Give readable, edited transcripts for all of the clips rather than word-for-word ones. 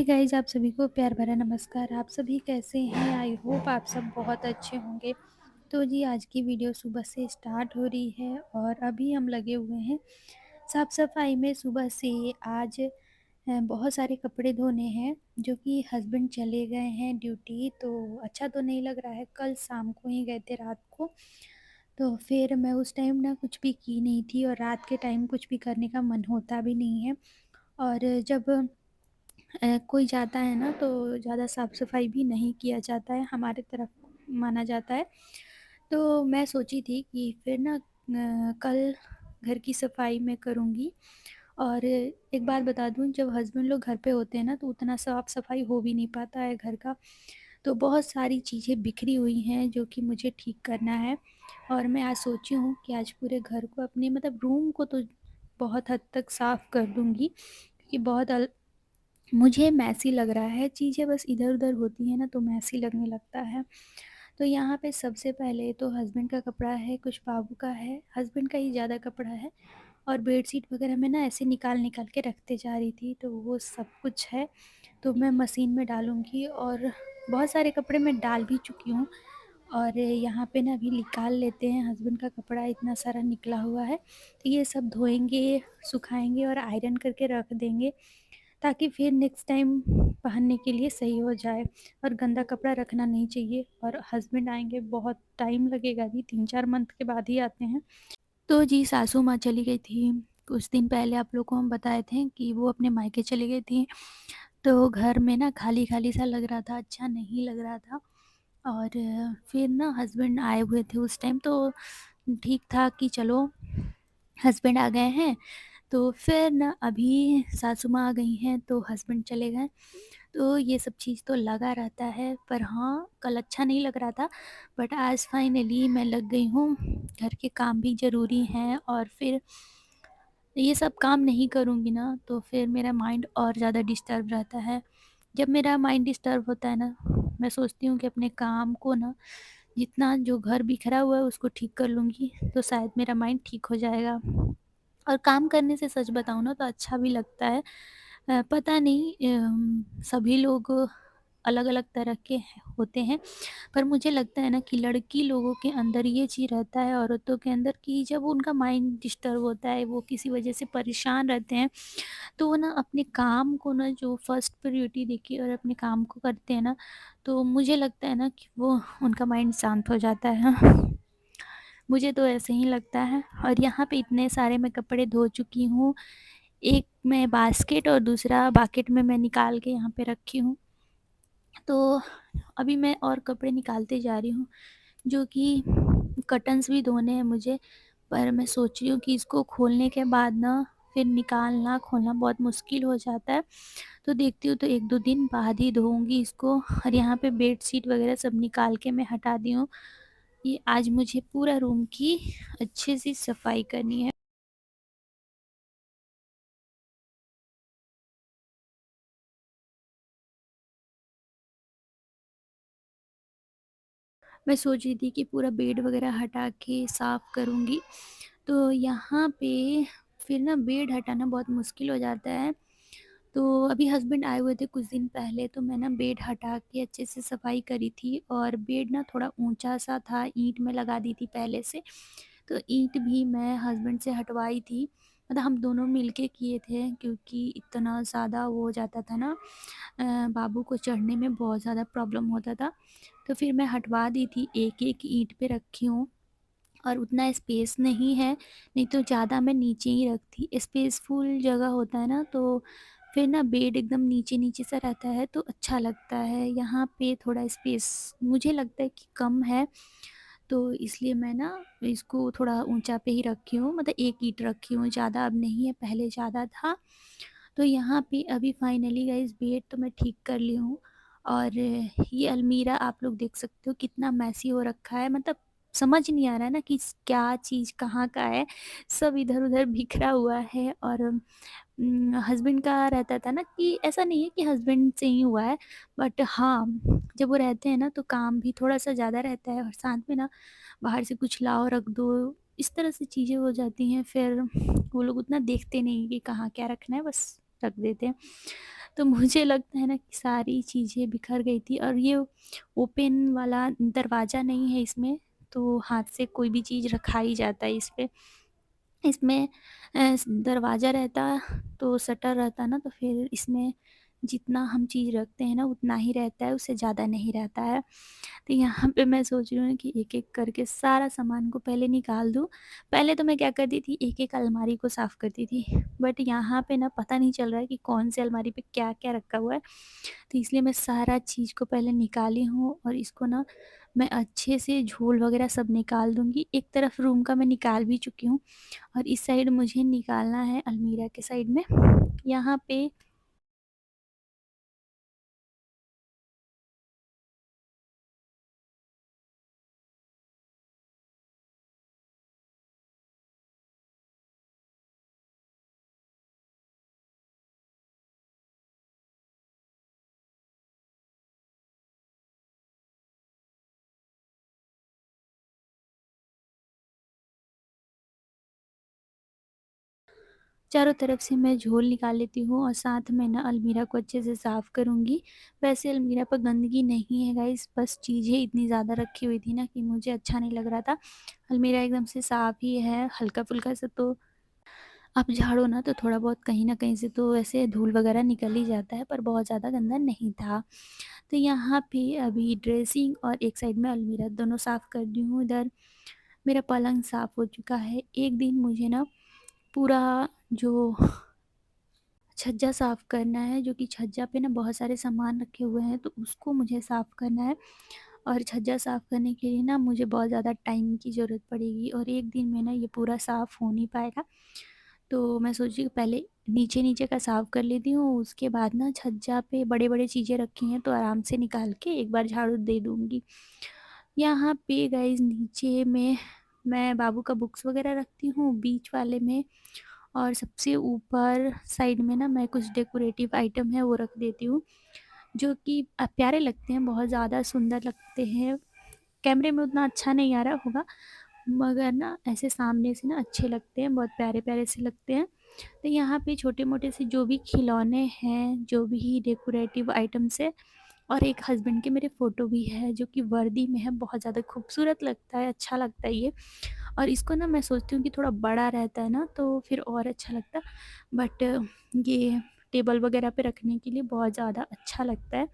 Guys, आप सभी को प्यार भरा नमस्कार। आप सभी कैसे हैं? आई होप आप सब बहुत अच्छे होंगे। तो जी, आज की वीडियो सुबह से स्टार्ट हो रही है और अभी हम लगे हुए हैं साफ-सफाई में। सुबह से आज बहुत सारे कपड़े धोने हैं, जो कि हस्बैंड चले गए हैं ड्यूटी, तो अच्छा तो नहीं लग रहा है। कल शाम को ही गए थे, रात को। तो फिर मैं उस टाइम ना कुछ भी की नहीं थी और रात के टाइम कुछ भी करने का मन होता भी नहीं है। और जब कोई जाता है ना, तो ज़्यादा साफ-सफाई भी नहीं किया जाता है, हमारे तरफ माना जाता है। तो मैं सोची थी कि फिर ना कल घर की सफाई मैं करूँगी। और एक बात बता दूँ, जब हस्बैंड लोग घर पे होते हैं ना, तो उतना साफ-सफाई हो भी नहीं पाता है घर का। तो बहुत सारी चीज़ें बिखरी हुई हैं, जो कि मुझे ठीक करना है। और मैं आज सोची हूँ कि आज पूरे घर को, अपने मतलब रूम को तो बहुत हद तक साफ़ कर दूँगी, क्योंकि बहुत मुझे मेसी लग रहा है, चीज़ें बस इधर-उधर होती हैं ना, तो मेसी लगने लगता है। तो यहाँ पे सबसे पहले तो हस्बैंड का कपड़ा है, कुछ बाबू का है, हस्बैंड का ही ज़्यादा कपड़ा है। और बेडशीट वगैरह मैं ना ऐसे निकाल-निकाल के रखते जा रही थी, तो वो सब कुछ है, तो मैं मशीन में डालूँगी। और बहुत सारे कपड़े मैं डाल भी चुकी हूँ। और यहाँ पे ना अभी निकाल लेते हैं, हस्बैंड का कपड़ा इतना सारा निकला हुआ है, तो ये सब धोएँगे, सुखाएँगे और आयरन करके रख देंगे, ताकि फिर नेक्स्ट टाइम पहनने के लिए सही हो जाए। और गंदा कपड़ा रखना नहीं चाहिए। और हस्बैंड आएँगे, बहुत टाइम लगेगा अभी, 3-4 मंथ के बाद ही आते हैं। तो जी, सासू माँ चली गई थी। कुछ दिन पहले आप लोग को हम बताए थे कि वो अपने मायके चली गई थी। तो घर में ना खाली-खाली सा लग रहा था, अच्छा नहीं लग रहा था। और फिर ना हस्बैंड आए हुए थे उस टाइम, तो ठीक था कि चलो हस्बैंड आ गए हैं। तो फिर ना अभी सासू माँ आ गई हैं, तो हस्बैंड चले गए। तो ये सब चीज़ तो लगा रहता है, पर हाँ, कल अच्छा नहीं लग रहा था, बट आज फाइनली मैं लग गई हूँ। घर के काम भी ज़रूरी हैं, और फिर ये सब काम नहीं करूँगी ना, तो फिर मेरा माइंड और ज़्यादा डिस्टर्ब रहता है। जब मेरा माइंड डिस्टर्ब होता है ना, मैं सोचती हूँ कि अपने काम को ना, जितना जो घर बिखरा हुआ है उसको ठीक कर लूँगी, तो शायद मेरा माइंड ठीक हो जाएगा। और काम करने से सच बताऊँ ना, तो अच्छा भी लगता है। पता नहीं, सभी लोग अलग-अलग तरह के होते हैं, पर मुझे लगता है ना कि लड़की लोगों के अंदर ये चीज़ रहता है, औरतों के अंदर, कि जब उनका माइंड डिस्टर्ब होता है, वो किसी वजह से परेशान रहते हैं, तो वो ना अपने काम को ना जो फर्स्ट प्रायोरिटी देके और अपने काम को करते हैं ना, तो मुझे लगता है ना कि वो उनका माइंड शांत हो जाता है। मुझे तो ऐसे ही लगता है। और यहाँ पे इतने सारे मैं कपड़े धो चुकी हूँ। एक मैं बास्केट और दूसरा बकेट में मैं निकाल के यहाँ पे रखी हूँ। तो अभी मैं और कपड़े निकालते जा रही हूँ, जो कि कर्टन्स भी धोने हैं मुझे, पर मैं सोच रही हूँ कि इसको खोलने के बाद ना, फिर निकालना, खोलना बहुत मुश्किल हो जाता है। तो देखती हूँ, तो 1-2 दिन बाद ही धोऊँगी इसको। और यहाँ पे बेडशीट वगैरह सब निकाल के मैं हटा दी हूँ। ये आज मुझे पूरा रूम की अच्छे से सफाई करनी है। मैं सोच रही थी कि पूरा बेड वगैरह हटा के साफ़ करूँगी। तो यहाँ पे फिर ना बेड हटाना बहुत मुश्किल हो जाता है। तो अभी हस्बैंड आए हुए थे कुछ दिन पहले, तो मैं ना बेड हटा के अच्छे से सफाई करी थी। और बेड ना थोड़ा ऊँचा-सा था, ईंट में लगा दी थी पहले से। तो ईंट भी मैं हस्बैंड से हटवाई थी। मतलब हम दोनों मिलके किए थे, क्योंकि इतना ज़्यादा वो हो जाता था ना, बाबू को चढ़ने में बहुत ज़्यादा प्रॉब्लम होता था। तो फिर मैं हटवा दी थी, एक-एक ईंट पे रखी हूँ। और उतना स्पेस नहीं है, नहीं तो ज़्यादा मैं नीचे ही रखती। स्पेसफुल जगह होता है ना, तो फिर ना बेड एकदम नीचे-नीचे सा रहता है, तो अच्छा लगता है। यहाँ पे थोड़ा स्पेस मुझे लगता है कि कम है, तो इसलिए मैं ना इसको थोड़ा ऊँचा पे ही रखी हूँ, मतलब 1 ईंट रखी हूँ, ज़्यादा अब नहीं है, पहले ज़्यादा था। तो यहाँ पे अभी फाइनली गाइस बेड तो मैं ठीक कर ली हूँ। और ये अलमीरा आप लोग देख सकते हो कितना मेसी हो रखा है, मतलब समझ नहीं आ रहा है ना कि क्या चीज़ कहाँ का है, सब इधर-उधर बिखरा हुआ है। और हस्बैंड का रहता था ना, कि ऐसा नहीं है कि हस्बैंड से ही हुआ है, बट हाँ, जब वो रहते हैं ना, तो काम भी थोड़ा-सा ज़्यादा रहता है, और साथ में ना बाहर से कुछ लाओ रख दो, इस तरह से चीज़ें हो जाती हैं। फिर वो लोग उतना देखते नहीं कि कहाँ क्या रखना है, बस रख देते हैं। तो मुझे लगता है ना कि सारी चीज़ें बिखर गई थी, और ये ओपन वाला दरवाज़ा नहीं है इसमें, तो हाथ से कोई भी चीज़ रखा ही जाता है इस पे। इसमें दरवाज़ा रहता तो शटर रहता ना, तो फिर इसमें जितना हम चीज़ रखते हैं ना उतना ही रहता है, उससे ज़्यादा नहीं रहता है। तो यहाँ पे मैं सोच रही हूँ कि एक-एक करके सारा सामान को पहले निकाल दूँ। पहले तो मैं क्या करती थी, एक-एक अलमारी को साफ़ करती थी, बट यहाँ पे ना पता नहीं चल रहा है कि कौन-सी अलमारी पे क्या-क्या रखा हुआ है। तो इसलिए मैं सारा चीज़ को पहले निकाली हूँ, और इसको ना मैं अच्छे से झोल वगैरह सब निकाल दूँगी। एक तरफ रूम का मैं निकाल भी चुकी हूँ, और इस साइड मुझे निकालना है अलमीरा के साइड में। यहाँ पे चारों तरफ से मैं झोल निकाल लेती हूँ, और साथ में ना अलमीरा को अच्छे से साफ़ करूँगी। वैसे अलमीरा पर गंदगी नहीं है गाइस, बस चीज़ें इतनी ज़्यादा रखी हुई थी ना कि मुझे अच्छा नहीं लग रहा था। अलमीरा एकदम से साफ़ ही है, हल्का-फुल्का सा तो आप झाड़ो ना तो थोड़ा बहुत कहीं न कहीं से तो ऐसे धूल वगैरह निकल ही जाता है, पर बहुत ज़्यादा गंदा नहीं था। तो यहाँ पे अभी ड्रेसिंग और एक साइड में अलमीरा दोनों साफ़ कर दी हूँ। इधर मेरा पलंग साफ़ हो चुका है। एक दिन मुझे ना पूरा जो छज्जा साफ़ करना है, जो कि छज्जा पे ना बहुत सारे सामान रखे हुए हैं, तो उसको मुझे साफ़ करना है। और छज्जा साफ़ करने के लिए ना मुझे बहुत ज़्यादा टाइम की ज़रूरत पड़ेगी, और एक दिन में ना ये पूरा साफ़ हो नहीं पाएगा। तो मैं सोची कि पहले नीचे-नीचे का साफ़ कर लेती हूँ, उसके बाद ना छज्जा पे बड़े-बड़े चीज़ें रखी हैं तो आराम से निकाल के एक बार झाड़ू दे दूँगी। यहाँ पे गाइज़ नीचे में मैं बाबू का बुक्स वग़ैरह रखती हूँ, बीच वाले में, और सबसे ऊपर साइड में ना मैं कुछ डेकोरेटिव आइटम है वो रख देती हूँ, जो कि प्यारे लगते हैं, बहुत ज़्यादा सुंदर लगते हैं। कैमरे में उतना अच्छा नहीं आ रहा होगा, मगर ना ऐसे सामने से ना अच्छे लगते हैं, बहुत प्यारे-प्यारे से लगते हैं। तो यहाँ पे छोटे-मोटे से जो भी खिलौने हैं, जो भी डेकोरेटिव आइटम्स है, और एक हस्बैंड के मेरे फ़ोटो भी है जो कि वर्दी में है, बहुत ज़्यादा खूबसूरत लगता है, अच्छा लगता है ये। और इसको ना मैं सोचती हूँ कि थोड़ा बड़ा रहता है ना तो फिर और अच्छा लगता, बट ये टेबल वगैरह पे रखने के लिए बहुत ज़्यादा अच्छा लगता है।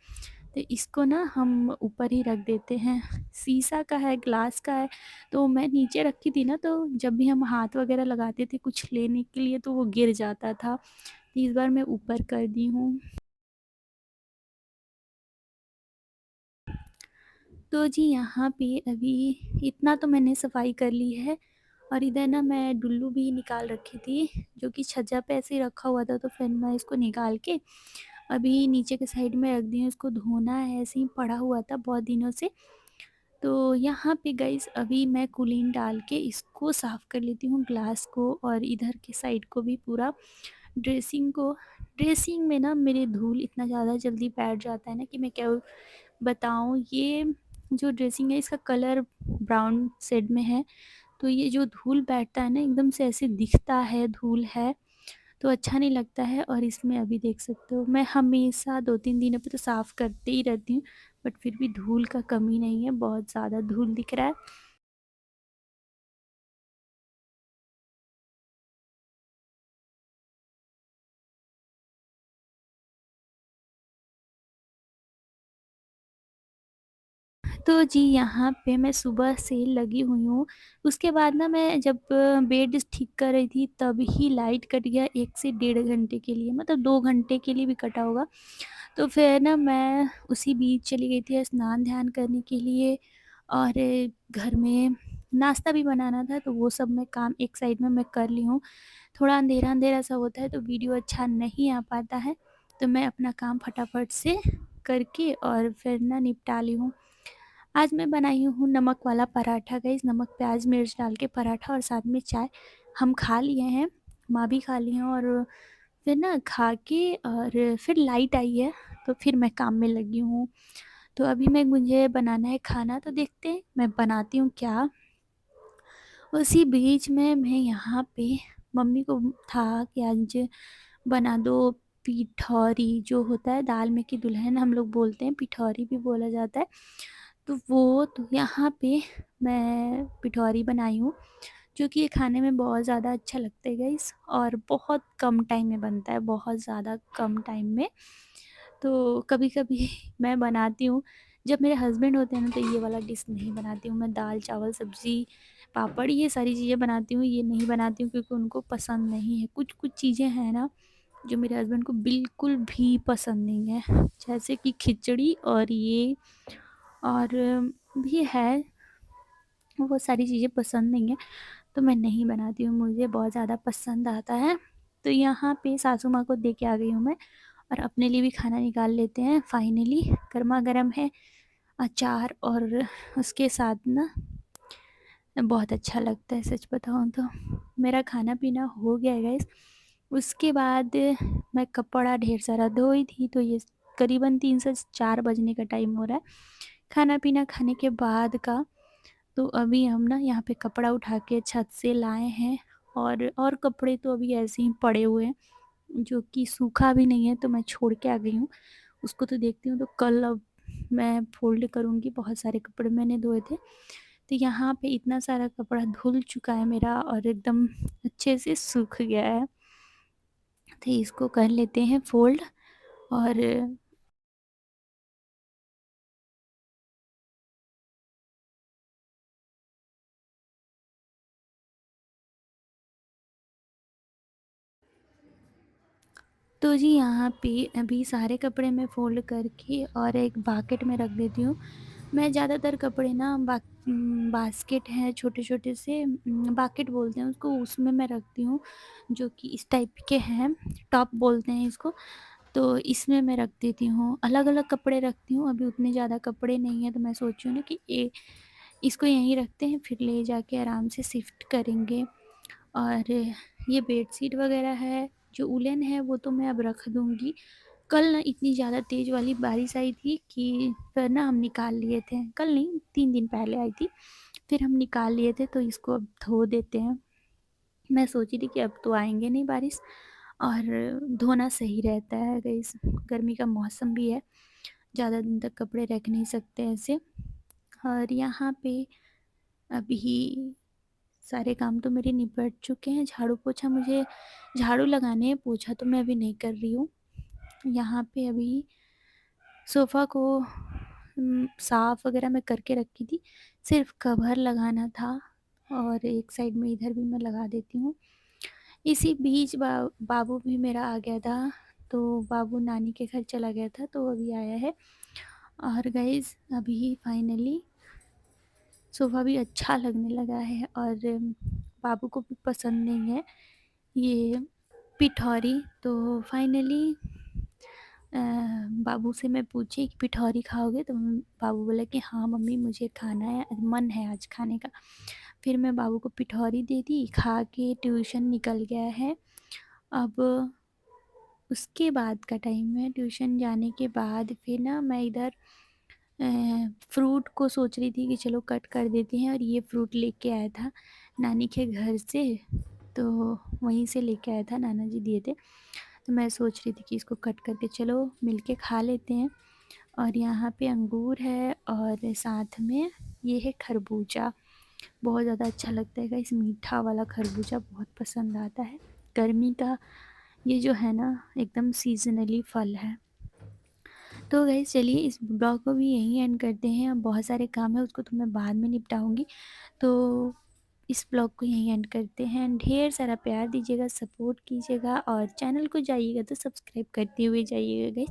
तो इसको ना हम ऊपर ही रख देते हैं। शीशा का है, ग्लास का है, तो मैं नीचे रखी थी ना, तो जब भी हम हाथ वगैरह लगाते थे कुछ लेने के लिए तो वो गिर जाता था। तो इस बार मैं ऊपर कर दी हूँ। तो जी यहाँ पे अभी इतना तो मैंने सफाई कर ली है, और इधर ना मैं डुल्लू भी निकाल रखी थी, जो कि छज्जा पे ऐसे ही रखा हुआ था, तो फिर मैं इसको निकाल के अभी नीचे के साइड में रख दी हूँ। इसको धोना है, ऐसे ही पड़ा हुआ था बहुत दिनों से। तो यहाँ पे गाइस अभी मैं कुलीन डाल के इसको साफ़ कर लेती हूँ, ग्लास को, और इधर के साइड को भी पूरा। ड्रेसिंग को ड्रेसिंग में ना मेरे धूल इतना ज़्यादा जल्दी बैठ जाता है ना कि मैं क्या बताऊँ। ये जो ड्रेसिंग है इसका कलर ब्राउन शेड में है, तो ये जो धूल बैठता है ना एकदम से ऐसे दिखता है धूल है, तो अच्छा नहीं लगता है। और इसमें अभी देख सकते हो मैं हमेशा 2-3 दिनों पे तो साफ़ करते ही रहती हूँ, बट फिर भी धूल का कमी नहीं है, बहुत ज़्यादा धूल दिख रहा है। तो जी यहाँ पे मैं सुबह से लगी हुई हूँ। उसके बाद ना मैं जब बेड ठीक कर रही थी तब ही लाइट कट गया 1 से डेढ़ घंटे के लिए, मतलब 2 घंटे के लिए भी कटा होगा। तो फिर ना मैं उसी बीच चली गई थी स्नान-ध्यान करने के लिए, और घर में नाश्ता भी बनाना था, तो वो सब मैं काम एक साइड में मैं कर ली हूँ। थोड़ा अंधेरा-अंधेरा सा होता है तो वीडियो अच्छा नहीं आ पाता है, तो मैं अपना काम फटाफट से करके और फिर ना निपटा ली हूँ। आज मैं बनाई हूँ नमक वाला पराठा गाइस, नमक, प्याज़, मिर्च डाल के पराठा, और साथ में चाय। हम खा लिए हैं, माँ भी खा ली हैं, और फिर ना खा के और फिर लाइट आई है, तो फिर मैं काम में लगी हूँ। तो अभी मैं मुझे बनाना है खाना, तो देखते हैं मैं बनाती हूँ क्या। उसी बीच में मैं यहाँ पे मम्मी को था कि आज बना दो पिठौरी जो होता है, दाल में की दुल्हन हम लोग बोलते हैं, पिठौरी भी बोला जाता है। तो वो तो यहाँ पे मैं पिठौरी बनाई हूँ, जो कि ये खाने में बहुत ज़्यादा अच्छा लगता है गाइस, और बहुत कम टाइम में बनता है, बहुत ज़्यादा कम टाइम में। तो कभी-कभी मैं बनाती हूँ, जब मेरे हस्बैंड होते हैं ना, तो ये वाला डिश नहीं बनाती हूँ मैं। दाल, चावल, सब्ज़ी, पापड़ ये सारी चीज़ें बनाती हूँ, ये नहीं बनाती हूँ क्योंकि उनको पसंद नहीं है। कुछ-कुछ चीज़ें हैं ना, जो मेरे हस्बैंड को बिल्कुल भी पसंद नहीं है, जैसे कि खिचड़ी और ये, और भी है, वो सारी चीज़ें पसंद नहीं है, तो मैं नहीं बनाती हूँ, मुझे बहुत ज़्यादा पसंद आता है। तो यहाँ पे सासू माँ को दे के आ गई हूँ मैं, और अपने लिए भी खाना निकाल लेते हैं। फाइनली गरमा-गरम है अचार, और उसके साथ ना बहुत अच्छा लगता है, सच बताऊँ तो। मेरा खाना-पीना हो गया है गाइस। उसके बाद मैं कपड़ा ढेर सारा धोई थी, तो ये करीबन 3 से 4 बजने का टाइम हो रहा है, खाना-पीना खाने के बाद का। तो अभी हम ना यहाँ पे कपड़ा उठा के छत से लाए हैं, और कपड़े तो अभी ऐसे ही पड़े हुए हैं, जो कि सूखा भी नहीं है, तो मैं छोड़ के आ गई हूँ। उसको तो देखती हूँ तो कल अब मैं फ़ोल्ड करूँगी, बहुत सारे कपड़े मैंने धोए थे। तो यहाँ पे इतना सारा कपड़ा धुल चुका है मेरा, और एकदम अच्छे से सूख गया है। तो इसको कर लेते हैं फ़ोल्ड, और तो जी यहाँ पे अभी सारे कपड़े मैं फ़ोल्ड करके और एक बकेट में रख देती हूँ। मैं ज़्यादातर कपड़े ना बास्केट है छोटे-छोटे से, बकेट बोलते हैं उसको, उसमें मैं रखती हूँ, जो कि इस टाइप के हैं, टॉप बोलते हैं इसको। तो इसमें मैं रख देती हूँ, अलग-अलग कपड़े रखती हूँ, अभी उतने ज़्यादा कपड़े नहीं हैं, तो मैं सोच रही हूँ ना कि इसको यहीं रखते हैं, फिर ले जाके आराम से शिफ्ट करेंगे। और ये बेडशीट वगैरह है, जो वूलन है, वो तो मैं अब रख दूँगी। कल ना इतनी ज़्यादा तेज़ वाली बारिश आई थी कि फिर ना हम निकाल लिए थे। कल नहीं, 3 दिन पहले आई थी, फिर हम निकाल लिए थे, तो इसको अब धो देते हैं। मैं सोची थी कि अब तो आएँगे नहीं बारिश, और धोना सही रहता है गाइस, गर्मी का मौसम भी है, ज़्यादा दिन तक कपड़े रख नहीं सकते ऐसे। और यहाँ पे अभी सारे काम तो मेरे निपट चुके हैं, झाड़ू-पोछा मुझे झाड़ू लगाने हैं, पोछा तो मैं अभी नहीं कर रही हूँ। यहाँ पे अभी सोफ़ा को साफ़ वग़ैरह मैं करके रखी थी, सिर्फ़ कवर लगाना था, और एक साइड में इधर भी मैं लगा देती हूँ। इसी बीच बाबू भी मेरा आ गया था, तो बाबू नानी के घर चला गया था, तो अभी आया है। और गाइज़ अभी फाइनली सोफ़ा भी अच्छा लगने लगा है, और बाबू को भी पसंद नहीं है ये पिठौरी। तो फाइनली बाबू से मैं पूछी कि पिठौरी खाओगे? तो बाबू बोला कि हाँ मम्मी, मुझे खाना है, मन है आज खाने का। फिर मैं बाबू को पिठौरी दे दी, खा के ट्यूशन निकल गया है। अब उसके बाद का टाइम है, ट्यूशन जाने के बाद फिर ना मैं इधर अ, फ्रूट को सोच रही थी कि चलो कट कर देते हैं, और ये फ्रूट लेके आया था नानी के घर से, तो वहीं से लेके आया था, नाना जी दिए थे। तो मैं सोच रही थी कि इसको कट करके चलो मिलके खा लेते हैं। और यहाँ पे अंगूर है, और साथ में ये है खरबूजा, बहुत ज़्यादा अच्छा लगता है गाइस, मीठा वाला खरबूजा बहुत पसंद आता है। गर्मी का ये जो है ना, एकदम सीज़नली फल है। तो गाइस चलिए इस ब्लॉग को भी यहीं एंड करते हैं, अब बहुत सारे काम है, उसको तो मैं बाद में निपटाऊँगी। तो इस ब्लॉग को यहीं एंड करते हैं। ढेर सारा प्यार दीजिएगा, सपोर्ट कीजिएगा, और चैनल को जाइएगा तो सब्सक्राइब करते हुए जाइएगा गाइस।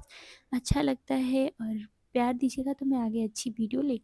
अच्छा लगता है और प्यार दीजिएगा, तो मैं आगे अच्छी वीडियो ले